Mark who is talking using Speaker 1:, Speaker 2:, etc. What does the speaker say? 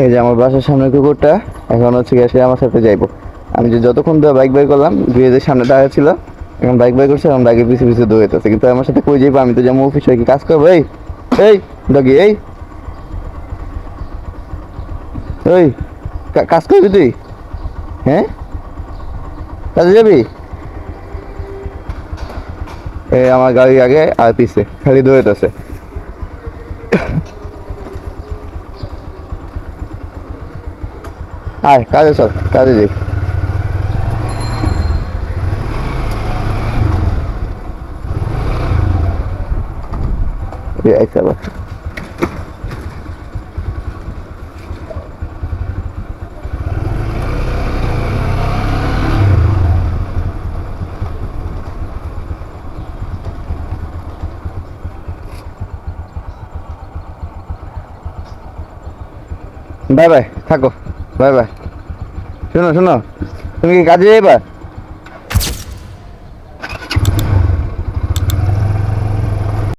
Speaker 1: এই যে আমার বাসার সামনে কুকুরটা এখন হচ্ছে গিয়ে সে আমার সাথে যাইবো। আমি যে যতক্ষণ ধরে বাইক বাই করলাম গ্যারেজের সামনে দাঁড়িয়ে ছিল, এখন বাইক বাই করছে, এখন বাইকের পিছু পিছু দৌড়াইতেছে, কিন্তু আমার সাথে কই যাইবো? আমি তো যেমন অফিস হয় কি কাজ করবো। এই এই ডগি, এই ওই কাজ করবি তুই? হ্যাঁ, কাজে যাবি? এই আমার গাড়ি আগে আর পিছে খালি দৌড়াইতেছে। আয় কাজে চল, কাজে যাই। এই চলো। বাই বাই, থাকো। Bye bye. শোনো শোনো, তুমি কি কাজে যাইবা?